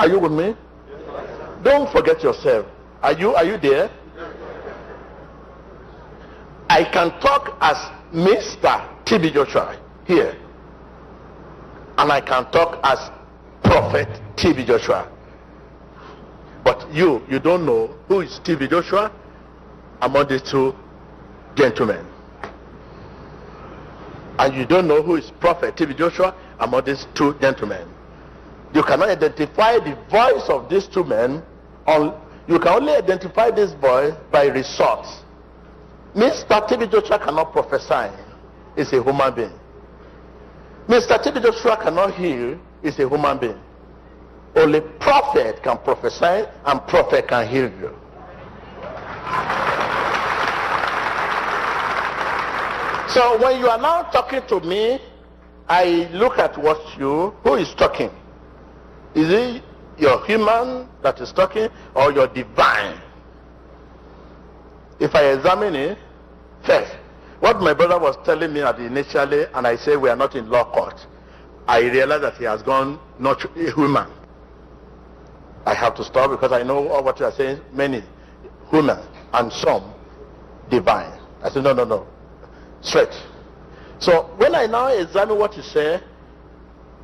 Are you with me? Don't forget yourself. Are you there? I can talk as Mr. T.B. Joshua here. And I can talk as Prophet T.B. Joshua. But you don't know who is T.B. Joshua among these two gentlemen. And you don't know who is Prophet T.B. Joshua among these two gentlemen. You cannot identify the voice of these two men. You can only identify this boy by results. Mr. T.B. Joshua cannot prophesy. He's a human being. Mr. T.B. Joshua cannot heal. He's a human being. Only prophet can prophesy and prophet can heal you. So when you are now talking to me, I look at who is talking. Is it your human that is talking or your divine? If I examine it, first, what my brother was telling me initially, and I say we are not in law court, I realize that he has gone not a human. I have to stop because I know what you are saying, many human and some divine. I said, no. Straight. So when I now examine what you say,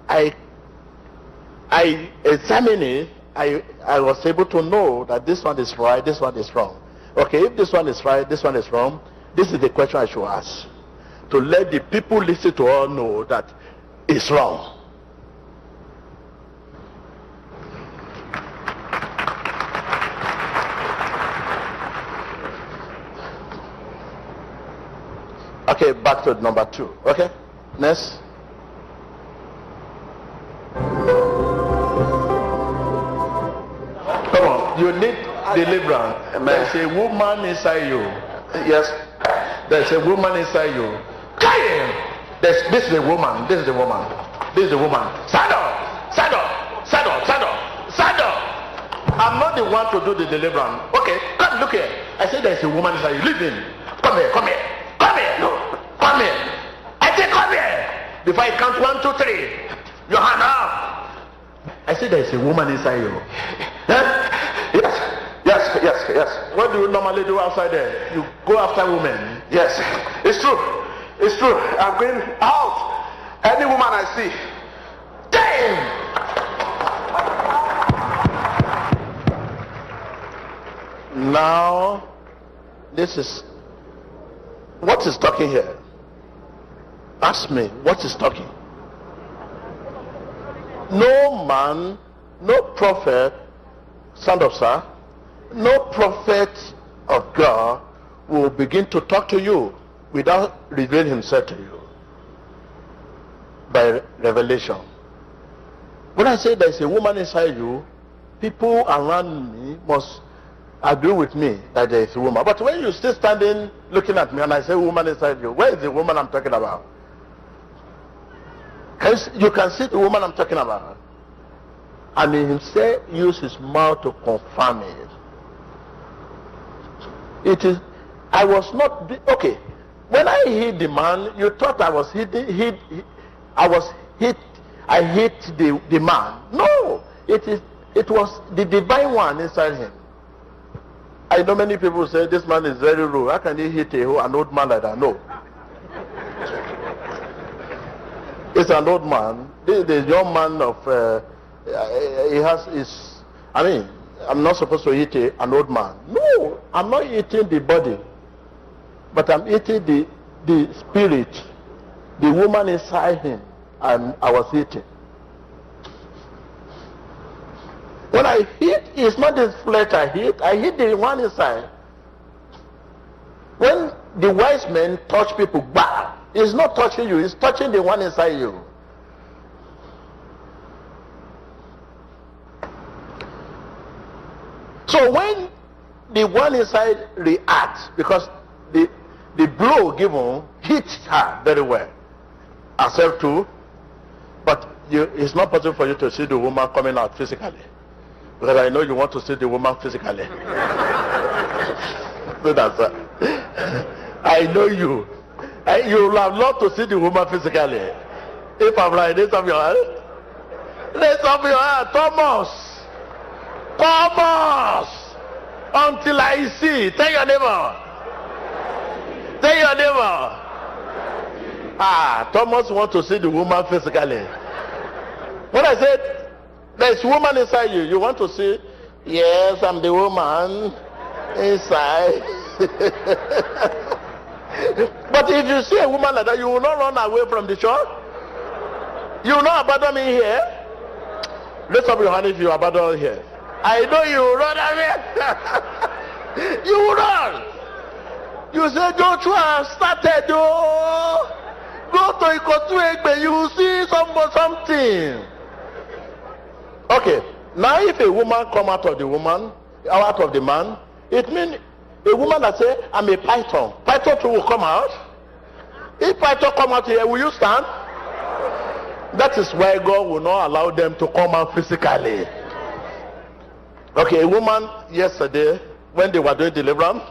I examine it, I was able to know that this one is right, this one is wrong. Okay, if this one is right, this one is wrong, this is the question I should ask. To let the people listen to all know that it's wrong. Okay, back to number 2. Okay, next. Come on, you need deliverance. There's a woman inside you. Yes, there's a woman inside you. This is the woman. This is the woman. This is the woman. Stand up. Stand up. Stand up. Stand up. Stand up. I'm not the one to do the deliverance. Okay, come look here. I said there's a woman inside you. Listen. Come here. Come here. Come here. No. Come here. I say come here. Before I count 1, 2, 3. Your hand up. I said there's a woman inside you. Huh? Yes. What do you normally do outside there? You go after women. Yes, it's true. It's true. I'm going out. Any woman I see. Damn! Now, this is what is talking here. Ask me, what is talking? No man, no prophet, stand up, sir. No prophet of God will begin to talk to you without revealing himself to you by revelation. When I say there's a woman inside you, people around me must agree with me that there is a woman. But when you're still standing looking at me and I say woman inside you, where is the woman I'm talking about? You can see the woman I'm talking about. And he himself used his mouth to confirm it. It is, I was not, okay, when I hit the man, you thought I was hit the man. No, it was the divine one inside him. I know many people say this man is very rude. How can he hit an old man like that? No. It's an old man. The young man of, he has his, I'm not supposed to eat an old man. No, I'm not eating the body, but I'm eating the spirit, the woman inside him, and I was eating. When I hit, it's not the flesh I hit the one inside. When the wise men touch people, bah, it's not touching you, it's touching the one inside you. So when the one inside reacts, because the blow given hits her very well, herself too, but it's not possible for you to see the woman coming out physically, because I know you want to see the woman physically. So that's I know you. You would have loved to see the woman physically. If I'm right, raise up your hand. Raise up your hand, Thomas. Thomas, until I see. Tell your neighbor. Tell your neighbor. Thomas wants to see the woman physically. When I said, there's a woman inside you, you want to see? Yes, I'm the woman inside. But if you see a woman like that, you will not run away from the church. You will not abandon me here. Lift up your hand if you abandon here. I know you will run away. You will run. You say, Joshua started. Go to Ikotu, you will see something. Okay. Now if a woman come out of the woman, out of the man, it means a woman that say, I'm a python. Python too will come out. If python come out here, will you stand? That is why God will not allow them to come out physically. Okay, a woman yesterday, when they were doing deliverance,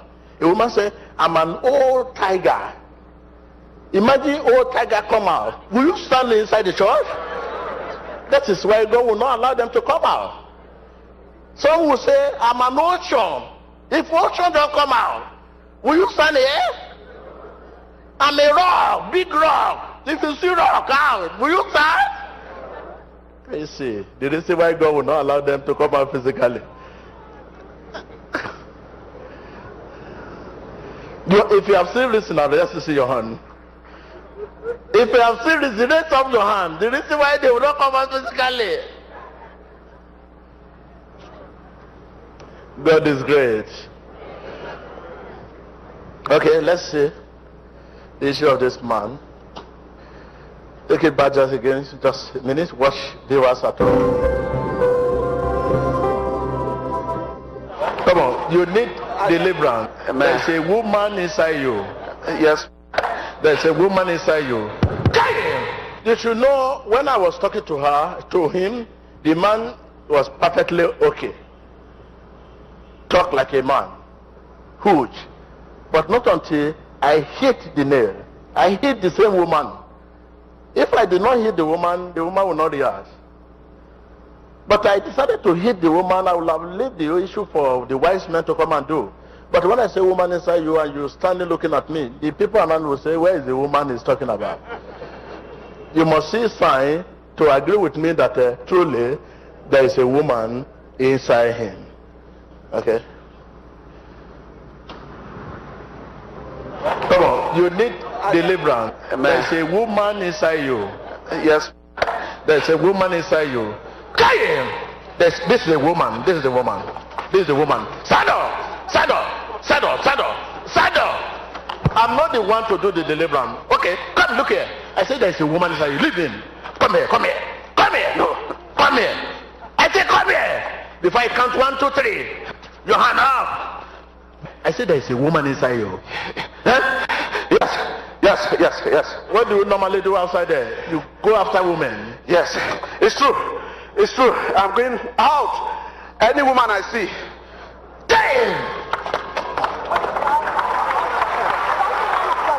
a woman said, I'm an old tiger. Imagine old tiger come out. Will you stand inside the church? That is why God will not allow them to come out. Some will say, I'm an ocean. If ocean don't come out, will you stand here? I'm a rock, big rock. If you see rock out, will you stand? You see, the reason why God will not allow them to come out physically. If you have still listened, I'll just see your hand. If you have still listened, raise up your hand. The reason why they will not come out physically. God is great. Okay, let's see the issue of this man. Take it back just again, just a minute. Watch viewers at home. Come on, you need deliverance. There's a woman inside you. Yes. There's a woman inside you. You should know, when I was talking to him, the man was perfectly okay. Talk like a man. Huge. But not until I hit the nail. I hit the same woman. If I did not hit the woman will not react. But I decided to hit the woman. I would have left the issue for the wise men to come and do. But when I say woman inside you and you standing looking at me, the people around will say, where is the woman he's talking about? You must see sign to agree with me that truly there is a woman inside him. Okay? Come on, you need deliverance. There's a woman inside you. Yes. There's a woman inside you. This is a woman. This is a woman. This is a woman. Saddle! Saddle! Saddle! Saddle! Saddle! I'm not the one to do the deliverance. Okay, come look here. I said there's a woman inside you. Leave him. Come here, come here. Come here. No. Come here. I said come here. Before I count 1, 2, 3. Your hand up. I said there's a woman inside you. Huh? Yes. What do you normally do outside there? You go after women. Yes, it's true. It's true. I'm going out. Any woman I see. Damn!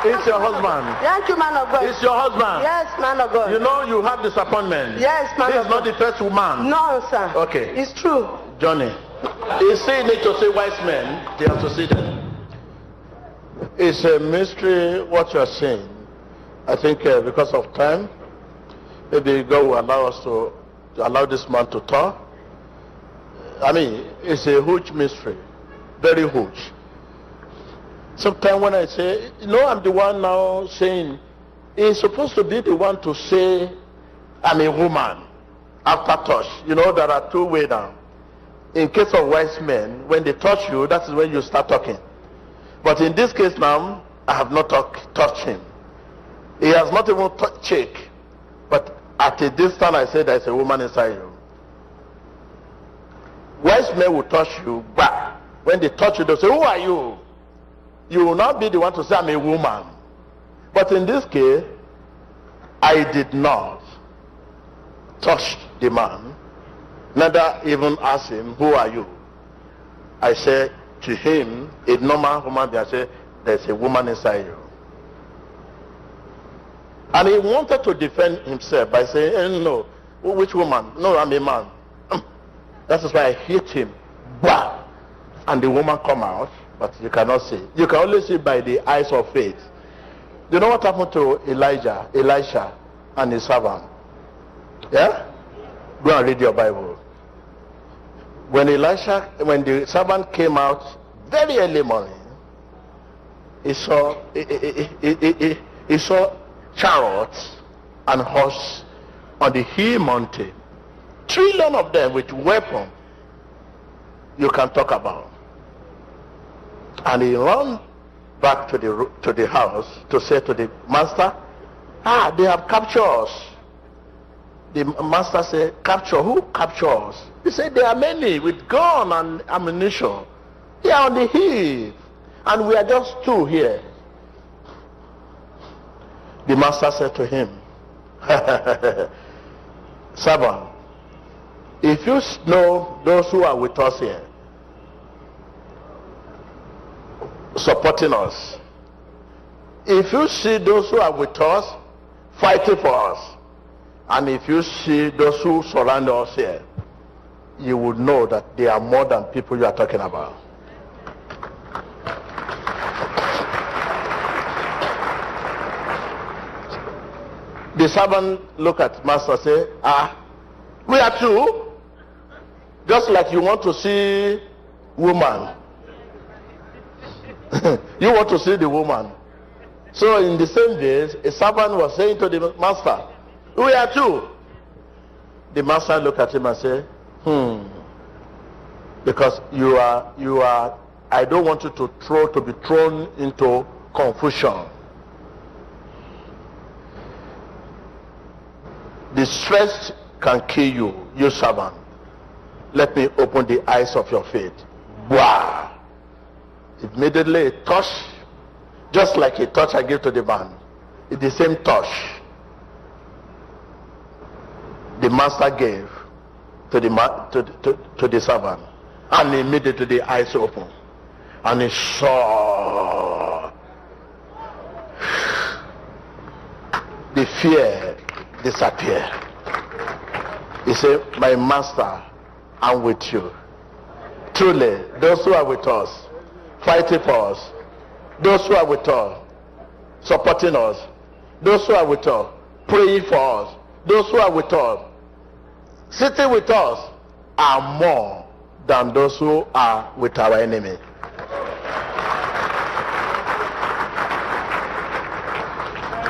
It's your husband. Thank you, man of God. It's your husband. Yes, man of God. You know you have disappointment. Yes, man This of is not God. the first woman. No, sir. Okay. It's true. Johnny. You see, need to see wise men. They have to see them. It's a mystery what you are saying. I think because of time, maybe God will allow us to allow this man to talk. I mean, it's a huge mystery. Very huge. Sometimes when I say, I'm the one now saying, he's supposed to be the one to say, I'm a woman after touch. There are two ways now. In case of wise men, when they touch you, that is when you start talking. But in this case now, I have not touched him. He has not even checked. But at a distance, I say there's a woman inside you. Wise men will touch you, but when they touch you, they'll say, who are you? You will not be the one to say, I'm a woman. But in this case, I did not touch the man, neither even ask him, who are you? I said to him, a normal human being, I said, there's a woman inside you. And he wanted to defend himself by saying, no, which woman? No, I'm a man. That is why I hit him. Wow! And the woman come out, but you cannot see. You can only see by the eyes of faith. You know what happened to Elisha and his servant? Yeah? Go and read your Bible. When the servant came out very early morning, he saw chariots and horse on the hill mountain. Trillion of them with weapons you can talk about. And he ran back to the house to say to the master, they have captured us. The master said, capture? Who captured us? He said, there are many with gun and ammunition. They are on the hill. And we are just two here. The master said to him, servant, if you know those who are with us here, supporting us, if you see those who are with us fighting for us, and if you see those who surround us here, you would know that they are more than people you are talking about. The servant look at master and say, we are two. Just like you want to see woman. You want to see the woman. So in the same days, a servant was saying to the master, we are two. The master looked at him and said, because you are, I don't want you to be thrown into confusion. The stress can kill you, you servant. Let me open the eyes of your faith. Wow! Immediately a touch, just like a touch I gave to the man. It's the same touch the master gave to the servant, and immediately the eyes opened, and he saw the fear disappear. He said, my master, I'm with you. Truly, those who are with us, fighting for us, those who are with us, supporting us, those who are with us, praying for us, those who are with us, sitting with us, are more than those who are with our enemy.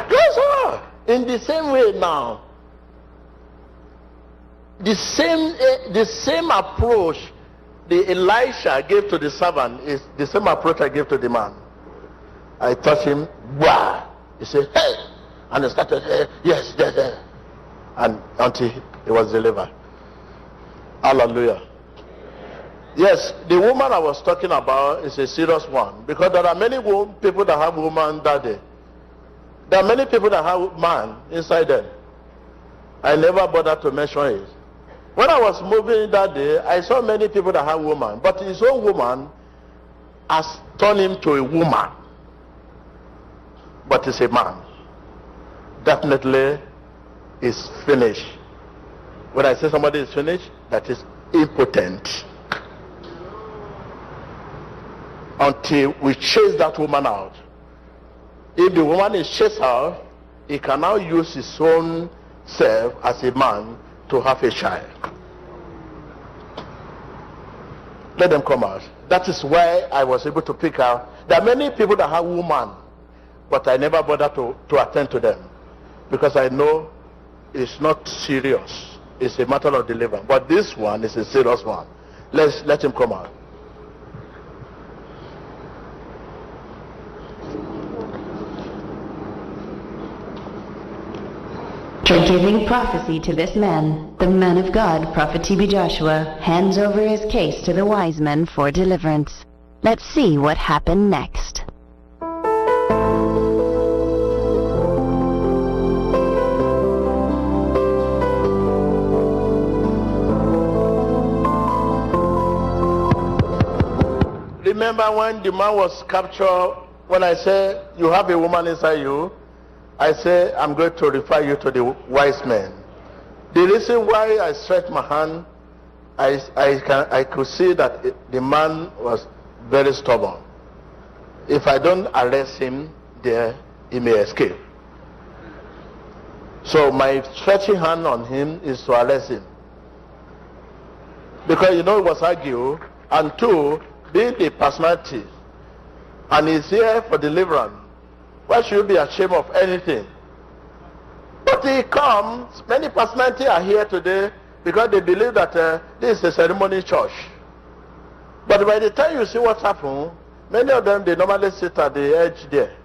Yes, sir. In the same way now, the same approach the Elisha gave to the servant is the same approach I gave to the man. I touched him, wow. He said, hey, and he started, hey, yes, yes, and until he was delivered. Hallelujah. Yes, the woman I was talking about is a serious one, because there are many people that have woman that day. There are many people that have man inside them. I never bothered to mention it. When I was moving that day, I saw many people that have woman, but his own woman has turned him to a woman. But it's a man. Definitely is finished. When I say somebody is finished, that is impotent. Until we chase that woman out. If the woman is chased out, he can now use his own self as a man to have a child. Let them come out. That is why I was able to pick out. There are many people that have woman, but I never bother to attend to them, because I know it's not serious. It's a matter of deliverance. But this one is a serious one. Let him come out. For giving prophecy to this man, the man of God, Prophet T.B. Joshua, hands over his case to the wise men for deliverance. Let's see what happened next. Remember when the man was captured, when I said, you have a woman inside you, I say, I'm going to refer you to the wise men. The reason why I stretch my hand I could see that the man was very stubborn. If I don't arrest him there, he may escape. So my stretching hand on him is to arrest him. Because it was argue, and two, being the personality, and he's here for deliverance. Why should you be ashamed of anything? But he comes, many personalities are here today because they believe that this is a ceremony church. But by the time you see what's happened, many of them, they normally sit at the edge there.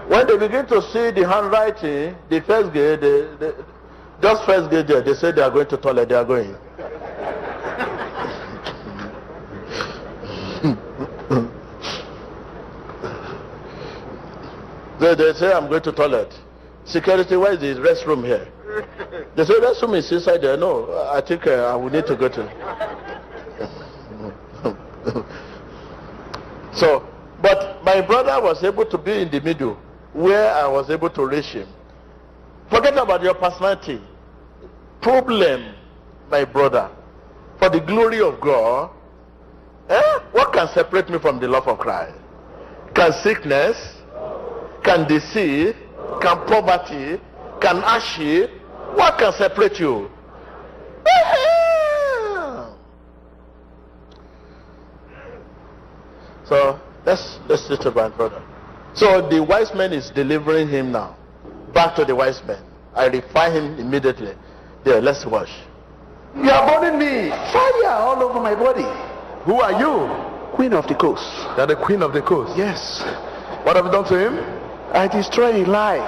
When they begin to see the handwriting, the first gate, just first gate there, they say they are going to toilet, they are going. They say, I'm going to toilet. Security, where is the restroom here? They say, restroom is inside there. No, I think I will need to go to. So, but my brother was able to be in the middle, where I was able to reach him. Forget about your personality. Problem, my brother, for the glory of God, what can separate me from the love of Christ? Can sickness, can deceit, can poverty, can hardship, what can separate you? So let's sit to my brother. So the wise man is delivering him now. Back to the wise man. I refine him immediately. There, let's wash. You are burning me. Fire all over my body. Who are you? Queen of the coast. You are the queen of the coast. Yes. What have you done to him? I destroyed his life.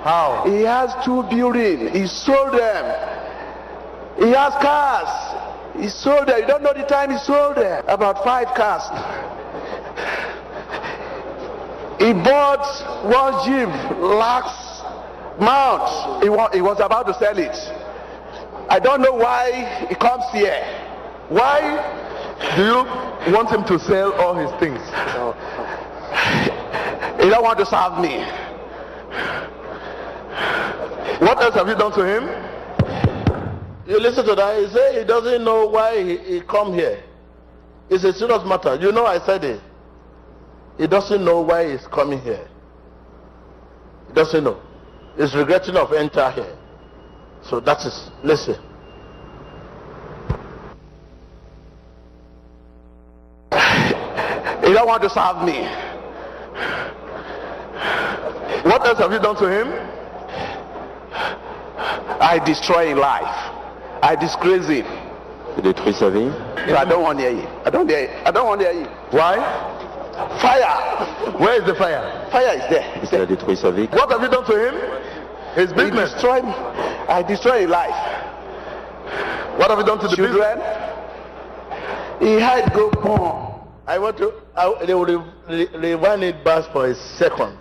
How? He has 2 buildings. He sold them. He has cars. He sold them. You don't know the time he sold them. About 5 cars. He bought one gym, Lax Mount. He was about to sell it. I don't know why he comes here. Why do you want him to sell all his things? He don't want to serve me. What else have you done to him? You listen to that. He said he doesn't know why he come here. It's a serious matter. You know I said it. He doesn't know why he's coming here. He doesn't know. He's regretting of enter here. So that is, listen. He don't want to serve me. What else have you done to him? I destroy his life. I disgrace him. Tu détruis sa vie. So I don't want to hear you. I don't want to hear you. Why? Fire. Where is the fire? Fire is there. Tu as détruit sa vie. What have you done to him? His business. I destroy his life. What have you done to the children? business? He had go porn. They will rewind it back for a second.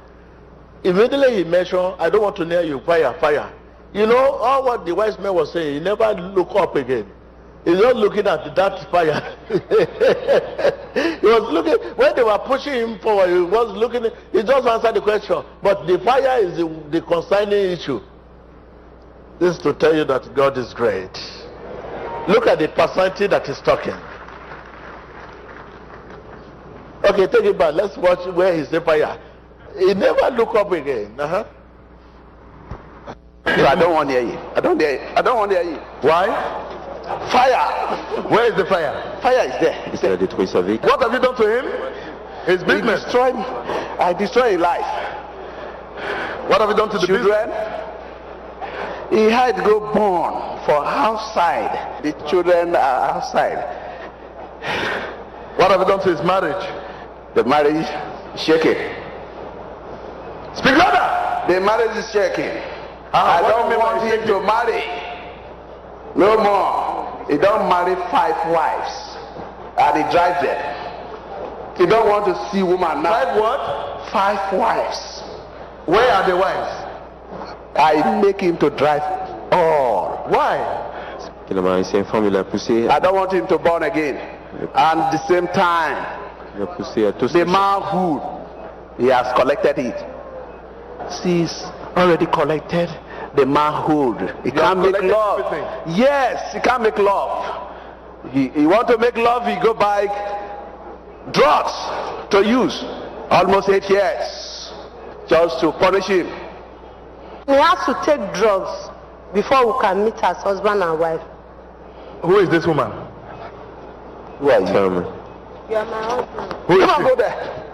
Immediately he mentioned, I don't want to near you, fire, fire. You know, all what the wise man was saying, he never look up again. He's not looking at that fire. He was looking, when they were pushing him forward, he was looking, he just answered the question. But the fire is the concerning issue. This is to tell you that God is great. Look at the personality that is talking. Okay, take it back. Let's watch where he said fire. He never look up again. So I don't want to hear you. I don't want to hear you. Why? Fire. Where is the fire? Fire is there. Tu as détruit sa vie. What have you done to him? His business. I destroy his life. What have you done to the children? business? He had to go born for outside. The children are outside. What have you done to his marriage? The marriage is shaking. Speak louder. The marriage is shaking. I don't want him to marry. No more. He don't marry 5 wives. And he drives them. He don't want to see woman now. 5 what? 5 wives. Where are the wives? I make him to drive all. Why? Il a marié une femme, il l'a poussé. I don't want him to born again. And at the same time, Il a poussé à tous. the manhood, he has collected it. She's already collected the manhood. He can't make love. Everything. Yes, he can't make love. He want to make love, he go buy drugs to use. Almost 8 years. Just to punish him. He has to take drugs before we can meet as husband and wife. Who is this woman? Who are you? Tell me. You are my husband. Who is Come on, she? go there.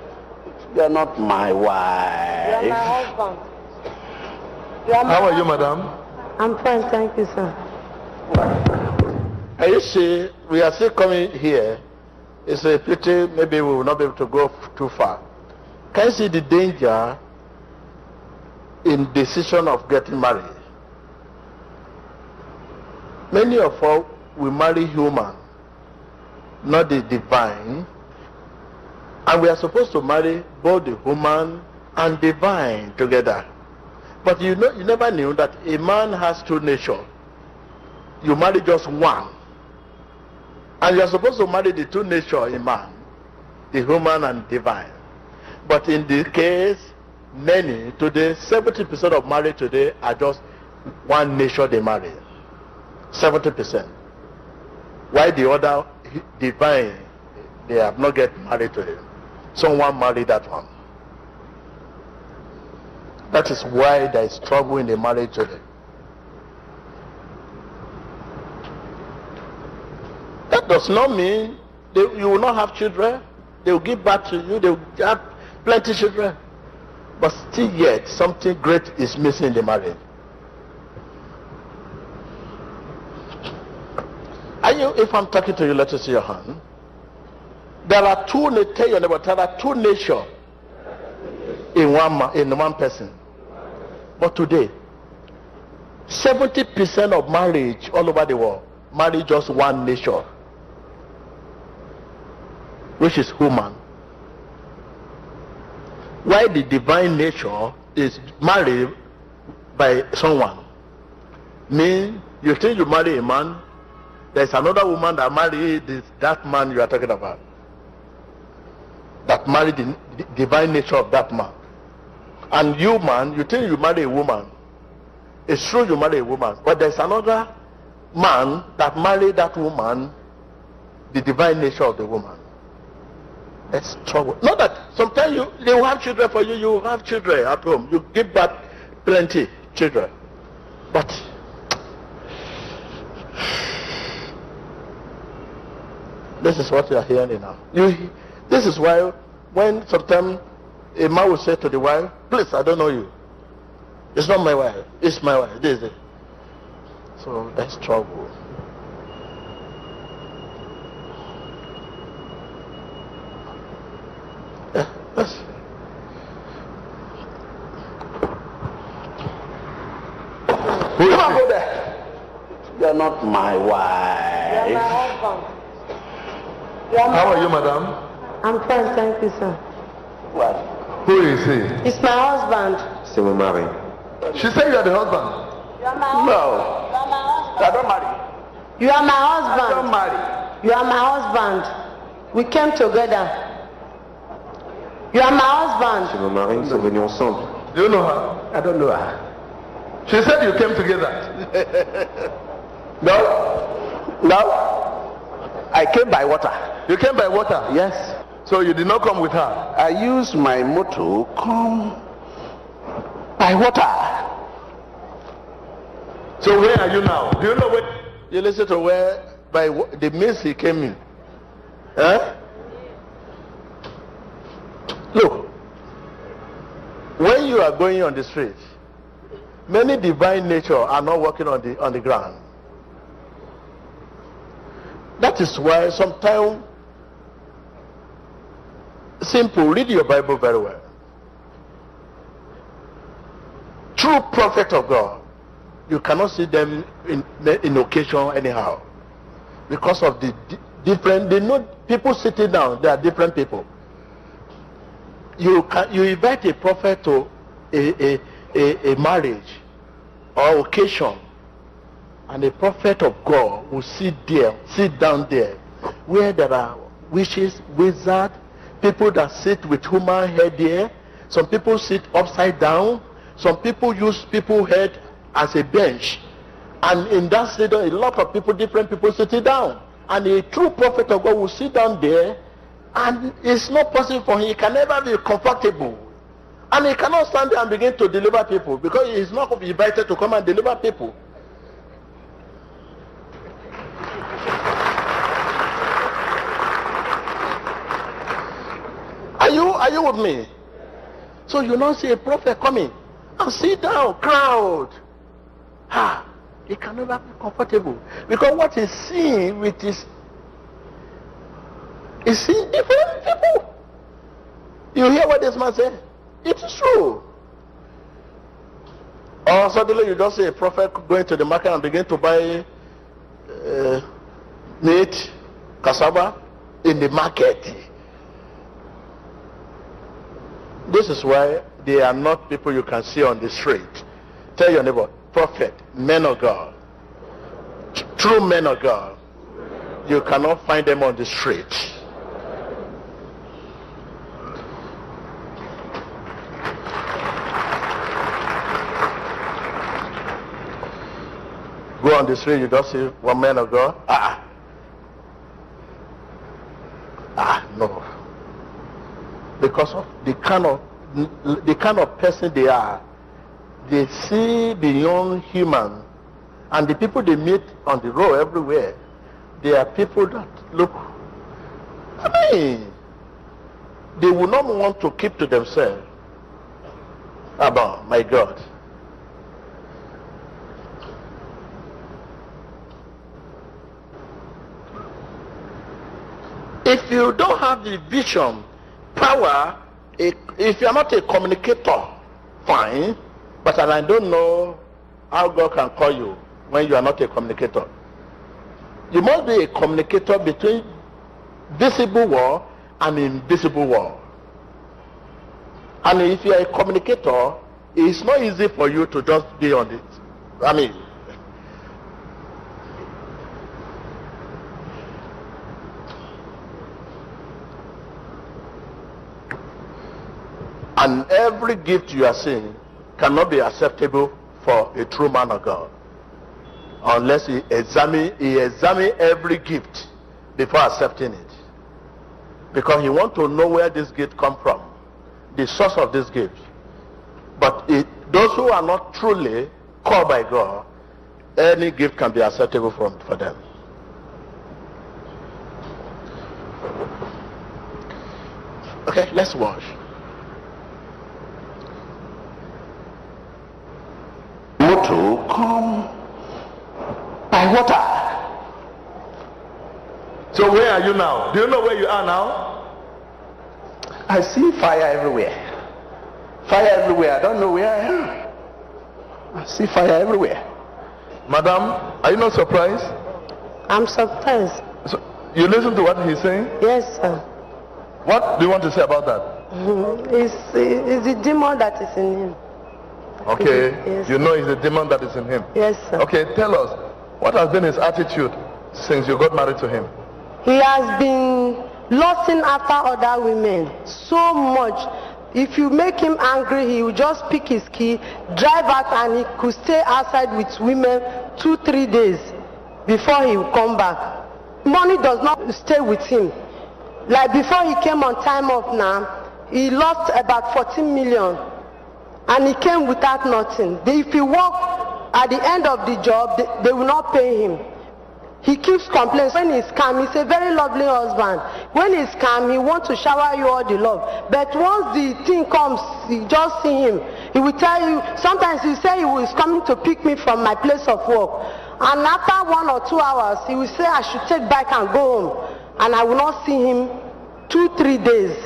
You are not my wife. You are my husband. You are my How are you, madam? I'm fine, thank you, sir. And you see, we are still coming here. It's a pity, maybe we will not be able to go too far. Can you see the danger in decision of getting married? Many of us will marry human, not the divine. And we are supposed to marry both the human and divine together. But you know, you never knew that a man has two natures. You marry just one. And you are supposed to marry the two natures in man, the human and divine. But in this case, many today, 70% of marriage today are just one nature they marry. 70%. Why the other divine, they have not get married to him. Someone married that one. That is why there is trouble in the marriage today. That does not mean you will not have children. They will give birth to you. They will have plenty of children. But still yet, something great is missing in the marriage. Are you, if I'm talking to you, let us see your hand. There are two, tell your neighbor, there are two natures in one person. But today, 70% of marriage all over the world marry just one nature, which is human. Why the divine nature is married by someone? Mean you think you marry a man, there's another woman that married that man you are talking about, that married the divine nature of that man. And you, man, you think you marry a woman. It's true you marry a woman, but there's another man that married that woman, the divine nature of the woman. That's trouble. Not that sometimes they will have children for you, you will have children at home. You give back plenty children. But this is what you are hearing now. This is why when sometimes a man will say to the wife, please, I don't know you. It's not my wife. It's my wife. This is it. So that's trouble. Yes. Come on, go there. You are not my wife. You are my husband. You are my How are you, madam? I'm fine, thank you, sir. What? Who is he? It's my husband. C'est mon mari. She said you are the husband. You are my husband. No. You are my husband. I don't marry. You are my I husband. don't marry. You are my husband. We came together. You are my husband. C'est mon mari, nous sommes venus ensemble. Do you know her? I don't know her. She said you came together. No. I came by water. You came by water. Yes. So you did not come with her. I used my motor come by water. So where are you now? Do you know where? You listen to where by the means he came in. Huh? Look, when you are going on the street, many divine nature are not working on the ground. That is why sometimes simple, read your Bible very well. True prophet of God, you cannot see them in occasion anyhow, because of the different. They know people sitting down. They are different people. You invite a prophet to a marriage or occasion, and a prophet of God will sit down there, where there are witches, wizards, people that sit with human head there. Some people sit upside down. Some people use people's head as a bench. And in that stadium, a lot of people, different people sitting down. And a true prophet of God will sit down there, and it's not possible for him. He can never be comfortable. And he cannot stand there and begin to deliver people, because he is not invited to come and deliver people. Are you with me? So you now see a prophet coming and sit down, crowd. He can never be comfortable, because what he's seeing with his is seeing different people. You hear what this man said? It's true. Or suddenly you just see a prophet going to the market and begin to buy meat, cassava in the market. This is why they are not people you can see on the street. Tell your neighbor, prophet, men of God, true men of God, you cannot find them on the street. Go on the street, you don't see one man of God. No. Because of the kind of person they are, they see beyond human. And the people they meet on the road everywhere, they are people that look, they will not want to keep to themselves about my God. If you don't have the vision, power, if you are not a communicator, fine, but I don't know how God can call you when you are not a communicator. You must be a communicator between visible world and invisible world. And if you are a communicator, it's not easy for you to just be on it. And every gift you are seeing cannot be acceptable for a true man of God, unless he examine every gift before accepting it, because he wants to know where this gift comes from, the source of this gift. But those who are not truly called by God, any gift can be acceptable for them. Okay, let's watch. To come by water. So where are you now? Do you know where you are now? I see fire everywhere. Fire everywhere. I don't know where I am. I see fire everywhere. Madam, are you not surprised? I'm surprised. So, you listen to what he's saying? Yes, sir. What do you want to say about that? It's the demon that is in him. Okay, yes, you know it's a demon that is in him. Yes, sir. Okay, tell us, what has been his attitude since you got married to him? He has been lusting after other women so much. If you make him angry, he will just pick his key, drive out, and he could stay outside with women 2-3 days before he will come back. Money does not stay with him. Like before he came on time off now, he lost about 14 million. And he came without nothing. If he work at the end of the job, they will not pay him. He keeps complaining. When he's calm, he's a very lovely husband. When he's calm, he wants to shower you all the love. But once the thing comes, you just see him. He will tell you, sometimes he say he is coming to pick me from my place of work. And after 1 or 2 hours, he will say I should take back and go home. And I will not see him 2-3 days.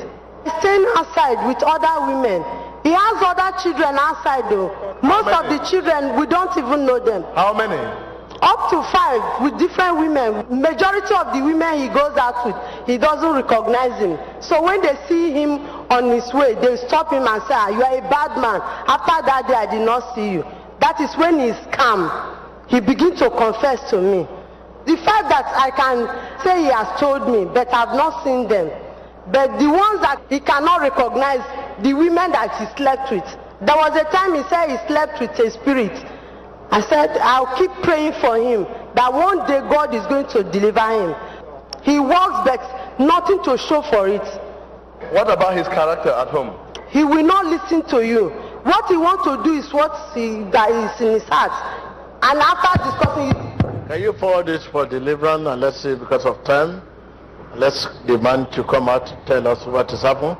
He's staying outside with other women. He has other children outside though. Most of the children, we don't even know them. How many? Up to 5 with different women. Majority of the women he goes out with, he doesn't recognize him. So when they see him on his way, they stop him and say, you are a bad man. After that day, I did not see you. That is when he's calm. He begins to confess to me. The fact that I can say he has told me, but I've not seen them. But the ones that he cannot recognize, the women that he slept with. There was a time he said he slept with a spirit. I said, I'll keep praying for him, that one day God is going to deliver him. He works, but nothing to show for it. What about his character at home? He will not listen to you. What he wants to do is that is in his heart. And after discussing it, can you forward this for deliverance, and let's see, because of time, let's demand to come out to tell us what has happened.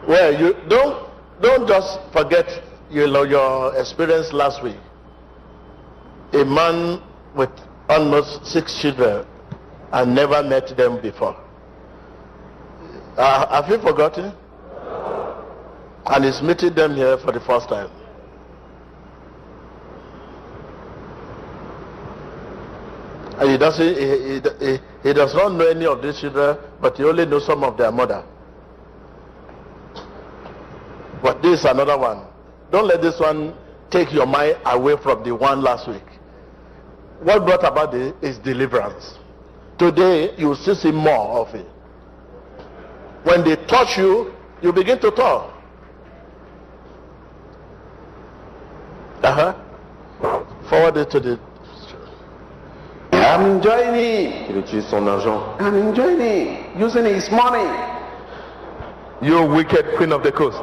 Well, you don't just forget your experience last week. A man with almost 6 children and never met them before. Have you forgotten? And he's meeting them here for the first time. And he does not know any of these children, but he only knows some of their mother. But this is another one. Don't let this one take your mind away from the one last week. What brought about this is deliverance. Today, you will see more of it. When they touch you, you begin to talk. Forward it to the... I'm enjoying it. Il utilise son argent. I'm enjoying it. Using his money. You wicked queen of the coast.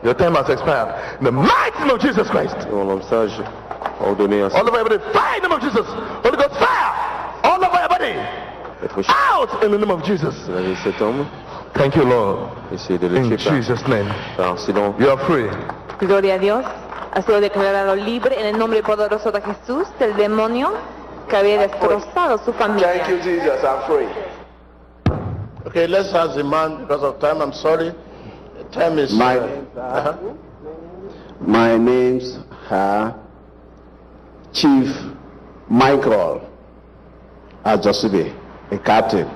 Your time has expired. In the mighty name of Jesus Christ. Un homme sage ordonné à All over everybody, fire in the name of Jesus. Holy Ghost, fire! All over everybody. Out in the name of Jesus. cet homme. Thank you, Lord. Essayer de le In tuer Jesus' name. par silence. You are free. Gloria a Dios. Ha sido declarado libre en el nombre poderoso de Jesús del demonio que había destrozado su familia. Thank you, Jesus. I'm free. Okay, let's ask the man because of time. I'm sorry. Time is... My name's Chief Michael Ajosibe, a captain.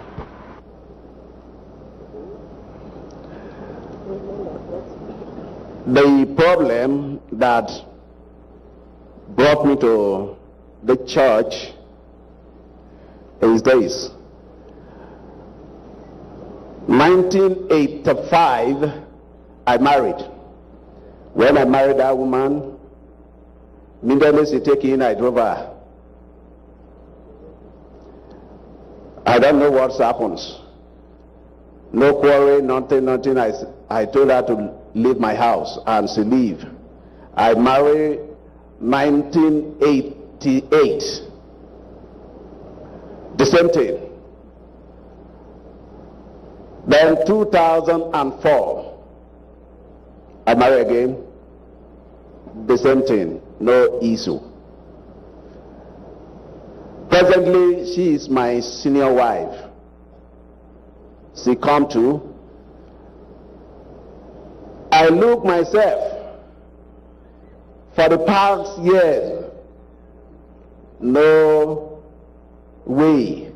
The problem that brought me to the church is this. 1985, I married. When I married that woman, needless to take in, I drove her. I don't know what happens. No quarrel, nothing. I told her to leave my house, and she leave. I married 1988. The same thing. Then 2004, I married again. The same thing, no issue. Presently, she is my senior wife. She come to. I look myself for the past years, no way.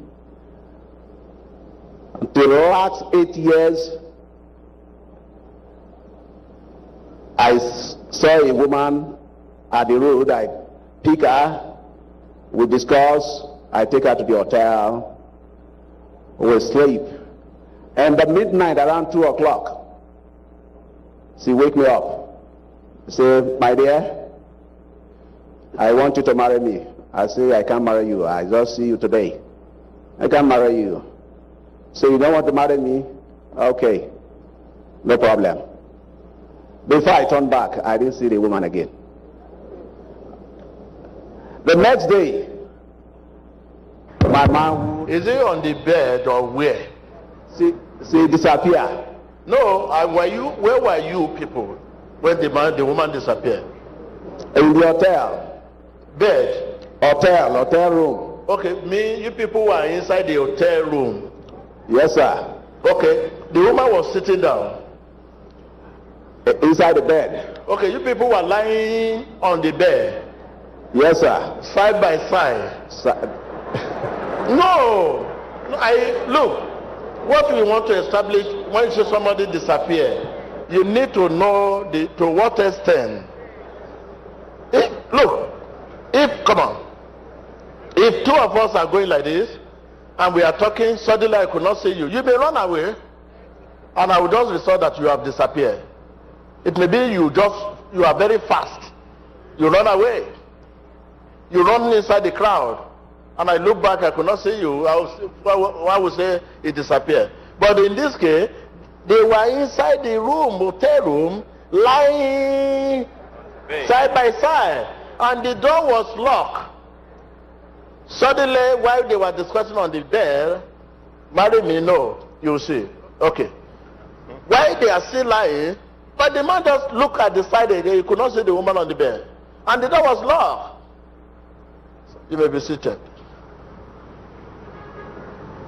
The last 8 years, I saw a woman at the road. I pick her, we discuss, I take her to the hotel, we sleep. And at midnight, around 2 o'clock, she wake me up. Say, my dear, I want you to marry me. I say, I can't marry you. I just see you today. I can't marry you. So you don't want to marry me? Okay, no problem. Before I turned back, I didn't see the woman again. The next day, my mom... Is he on the bed or where? She disappeared. No, where were you people when the woman disappeared? In the hotel. Bed? Hotel room. Okay, you people were inside the hotel room. Yes, sir. Okay, the woman was sitting down. Inside the bed. Okay, you people were lying on the bed. Yes, sir. Side by side. No, look. What we want to establish when you see somebody disappear, you need to know to what extent. Come on. If 2 of us are going like this, and we are talking, suddenly I could not see you, you may run away, and I will just resort that you have disappeared. It may be you are very fast. You run away. You run inside the crowd. And I look back, I could not see you. I would say it disappeared. But in this case, they were inside the room, hotel room, lying side by side. And the door was locked. Suddenly, while they were discussing on the bed, marry me, no, you see. Okay. While they are still lying, but the man just looked at the side again, he could not see the woman on the bed. And the door was locked. You may be seated.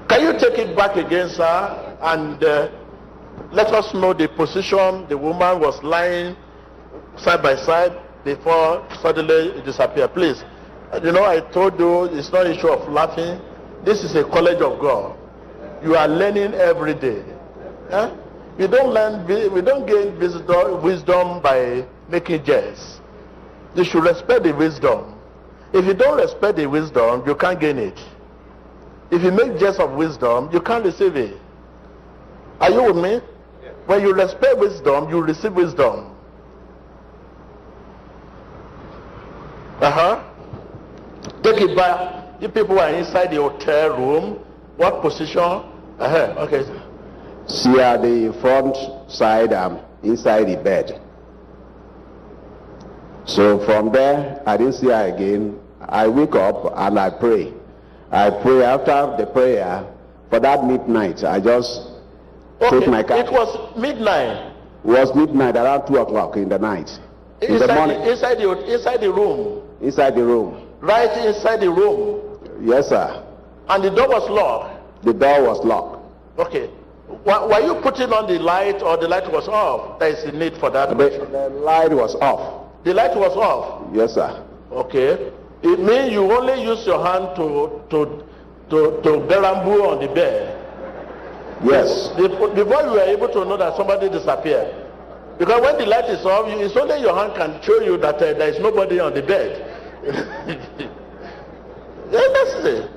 Can you take it back again, sir, and let us know the position the woman was lying side by side before suddenly it disappeared, please. You know, I told you it's not an issue of laughing. This is a college of God. You are learning every day. We don't gain wisdom by making jest. You should respect the wisdom. If you don't respect the wisdom, you can't gain it. If you make jest of wisdom, you can't receive it. Are you with me? Yeah. When you respect wisdom, you receive wisdom. Take it back. You people are inside the hotel room. What position? Okay. See at the front side, I'm inside the bed. So from there, I didn't see her again. I wake up and I pray. I pray. After the prayer, for that midnight, I just take my car. It was midnight. It was midnight, around 2 o'clock in the night. In the morning. Inside the room. Inside the room. Right inside the room. Yes, sir. And the door was locked. The door was locked. Okay. Were you putting on the light, or the light was off? There is a need for that. The light was off. The light was off. Yes, sir. Okay. It means you only use your hand to bamboo on the bed. Yes. Before you were able to know that somebody disappeared. Because when the light is off, it's only your hand can show you that there is nobody on the bed. Yeah, that's it.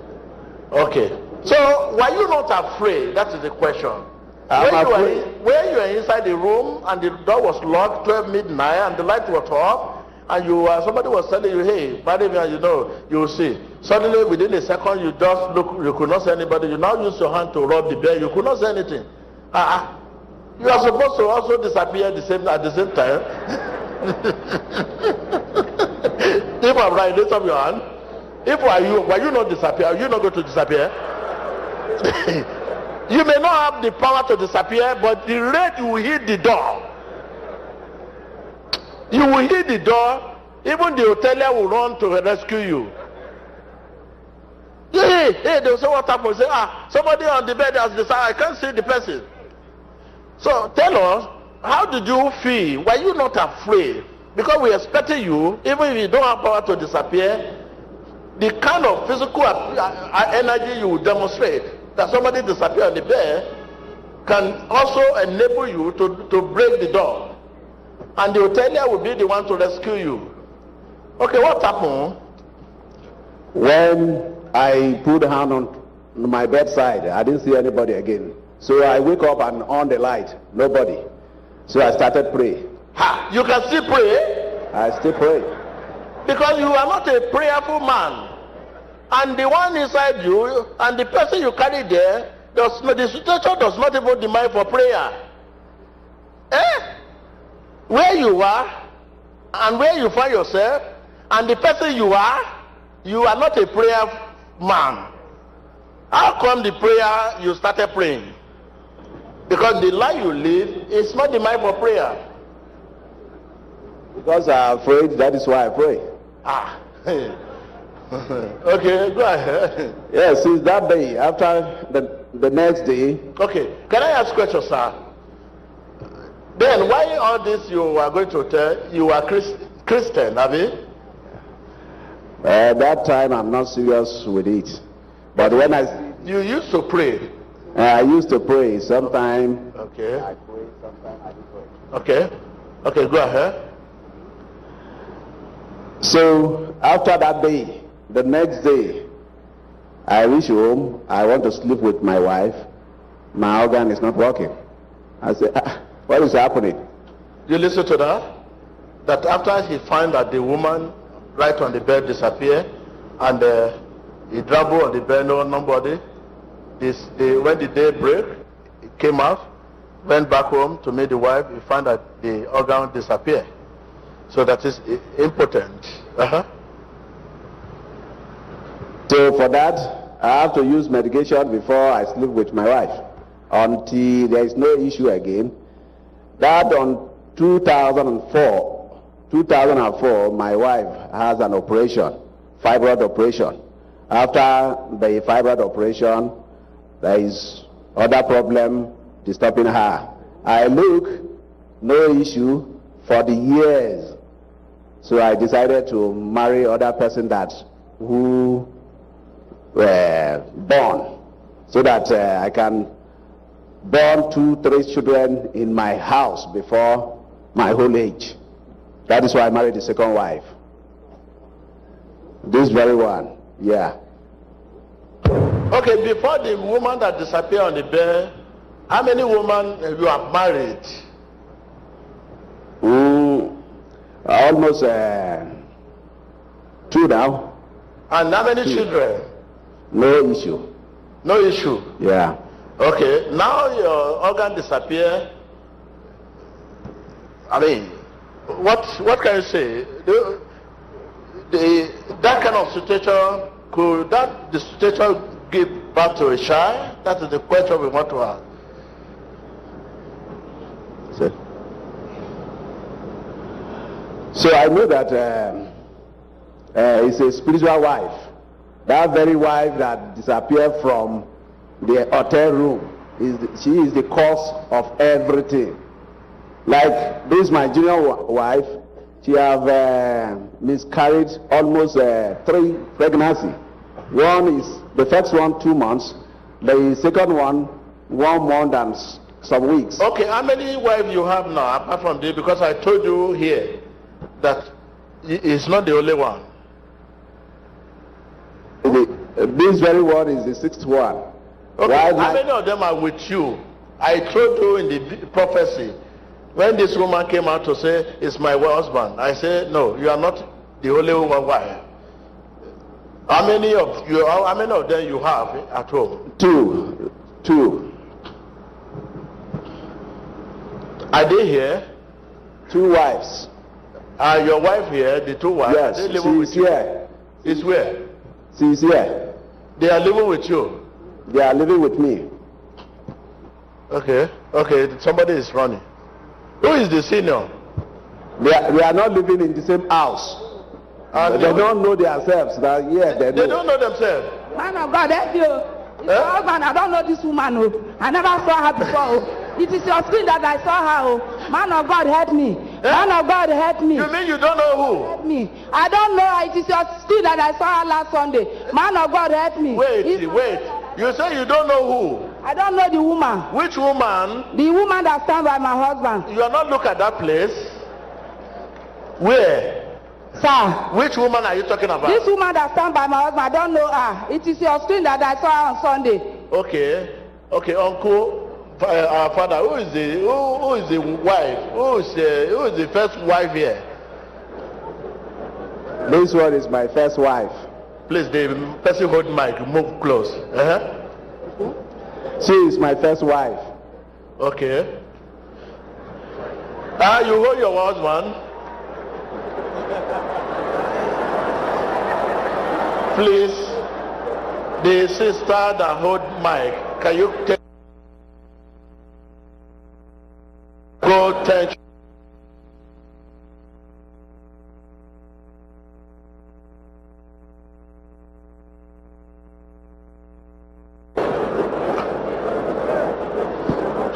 Okay. So, were you not afraid? That is the question. When you were inside the room and the door was locked 12 midnight and the light was off, and somebody was telling you, hey, marry me, and you will see. Suddenly, within a second, you just look, you could not see anybody. You now use your hand to rub the bed. You could not see anything. You are supposed to also disappear at the same time. If I'm right, lift up your hand. Were you not disappear? Are you not going to disappear? You may not have the power to disappear, but the rate you will hit the door. You will hit the door. Even the hotelier will run to rescue you. Hey, they'll say what happened. Say, somebody on the bed has decided, I can't see the person. So tell us, how did you feel? Were you not afraid? Because we expected you, even if you don't have power to disappear, the kind of physical energy you will demonstrate that somebody disappear on the bed can also enable you to break the door. And the hotelier will be the one to rescue you. Okay, what happened? When I put a hand on my bedside, I didn't see anybody again. So I wake up and on the light, nobody. So I started praying. You can still pray? I still pray. Because you are not a prayerful man. And the one inside you, and the person you carry there, the situation does not even demand for prayer. Where you are, and where you find yourself, and the person you are not a prayer man. How come the prayer you started praying? Because the life you live is not the mind for prayer. Because I'm afraid, that is why I pray. Okay, go ahead. Yes, since that day, after the next day. Okay, can I ask a question, sir? Then why all this you are going to tell? You are Christian, have you? That time I'm not serious with it. But when you used to pray. I used to pray. Sometimes okay. I pray, sometimes I don't pray. Okay, go ahead. So after that day, the next day, I reach home. I want to sleep with my wife. My organ is not working. I say, what is happening? You listen to that? That after he found that the woman right on the bed disappeared, and he traveled on the bed, nobody. When the day break, he came out, went back home to meet the wife. He found that the organ disappeared. So that is impotent. So for that, I have to use medication before I sleep with my wife until there is no issue again. That on 2004, my wife has an operation, fibroid operation. After the fibroid operation, there is other problem disturbing her. I look, no issue for the years. So I decided to marry other person who were born, so that I can born 2-3 children in my house before my whole age. That is why I married the second wife. This very one, yeah. Okay, before the woman that disappeared on the bed, how many women you have married? Almost 2 now. And how many children? No issue. No issue? Yeah. Okay, now your organ disappear. I mean, what can you say? That kind of situation, could the situation give birth to a child? That is the question we want to ask. So I know that it's a spiritual wife. That very wife that disappeared from the hotel room, she is the cause of everything. Like this, my junior wife, she have miscarried almost 3 pregnancies. The first one 2 months, the second one 1 month and some weeks. Okay, how many wives you have now apart from this? Because I told you here that it's not the only one. This very one is the 6th one. Okay, how many of them are with you? I told you in the prophecy, when this woman came out to say, it's my husband, I said, no, you are not the only one wife. How many of them you have at home? 2. Are they here? 2 wives. Are your wife here, the 2 wives? Yes, are they living with you? Here. Is where? She's here. They are living with you? They are living with me. Okay, somebody is running. Who is the senior? They are not living in the same house. They don't know themselves. They don't know themselves. Man of God, help you. It's your husband. I don't know this woman. I never saw her before. It is your screen that I saw her. Man of God, help me. Man of God, help me. You mean you don't know who? Help me. I don't know her. It is your screen that I saw her last Sunday. Man of God, help me. Wait. You say you don't know who? I don't know the woman. Which woman? The woman that stands by my husband. You are not looking at that place. Where? Sir. Which woman are you talking about? This woman that stands by my husband, I don't know her. It is your screen that I saw her on Sunday. Okay, uncle, our father, who is the wife? Who is the first wife here? This one is my first wife. Please, the person hold mic, move close. She is my first wife. Okay. You hold your husband. Please, the sister that hold mic, can you go touch?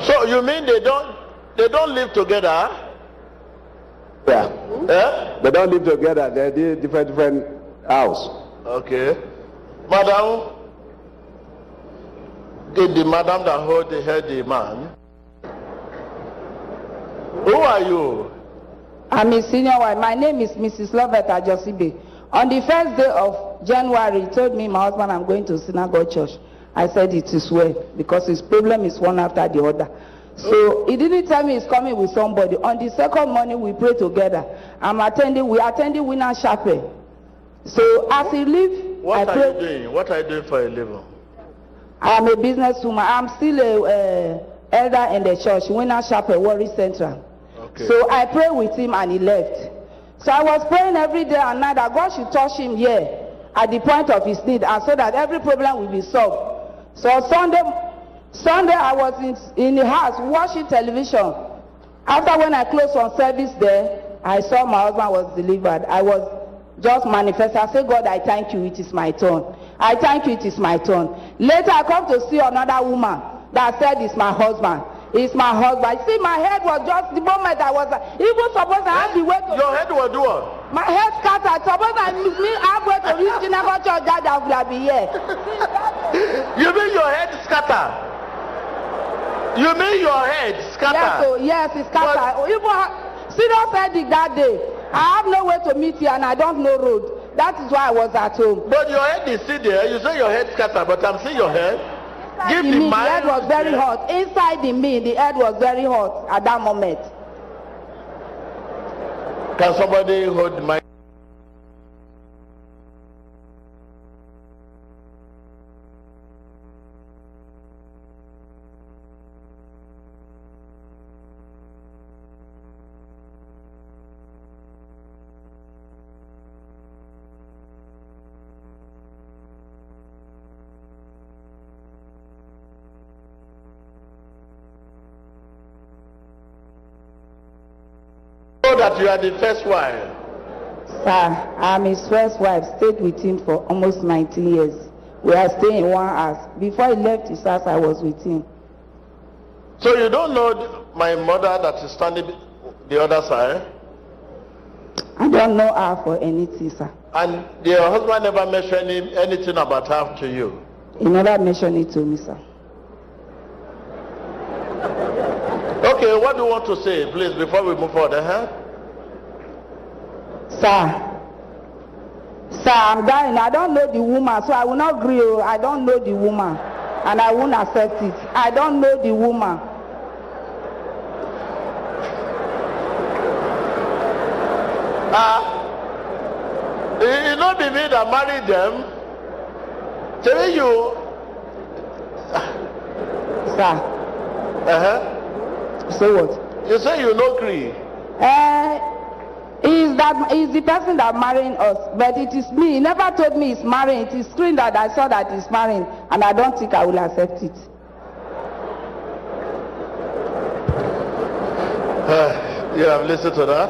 So you mean they don't live together? Yeah. They don't live together. They're different house. Okay. Madam, did the madam that hold the head the man? Who are you? I'm a senior wife. My name is Mrs. Lovett Ajosibe. On the first day of January, he told me, my husband, I'm going to synagogue church. I said it is well, because his problem is one after the other. So he didn't tell me he's coming with somebody. On the second morning, we pray together. We attending Winner Chapel. So as he leave What are you doing? What are you doing for a living? I'm a businesswoman. I'm still a elder in the church, Winner Chapel, Warri Central. Okay. So I prayed with him and he left. So I was praying every day and night that God should touch him here at the point of his need, and so that every problem will be solved. So Sunday I was in the house watching television. After when I closed on service there, I saw my husband was delivered. I was just manifest. I said, God, I thank you, it is my turn. I thank you, it is my turn. Later I come to see another woman that said it's my husband. It's my husband. See, my head was just the moment I was even supposed I had the way to. Your head was what? My head scattered. Suppose I miss me halfway to reach Synagogue Church, that I would have been here. You mean your head scattered? You mean your head scattered? Yes, it's scattered. Even Senior said it that day. I have no way to meet you and I don't know road. That is why I was at home. But your head is still there. You say your head scattered, but I'm seeing your head. Give The the head was very hot. Inside the me, the head was very hot at that moment. Can somebody hold my... that you are the first wife? Sir, I'm his first wife. Stayed with him for almost 19 years. We are staying in one house. Before he left his house, I was with him. So you don't know my mother that is standing the other side? I don't know her for anything, sir. And your husband never mentioned anything about her to you? He never mentioned it to me, sir. Okay, what do you want to say, please, before we move forward? Sir, I'm dying. I don't know the woman, so I will not agree. I don't know the woman, and I won't accept it. I don't know the woman. It not be me that married them. Tell you. Sir. So what? You say you no agree. Is the person that marrying us, but it is me. He never told me he's marrying. It is screen that I saw that he's marrying, and I don't think I will accept it. You have listened to that.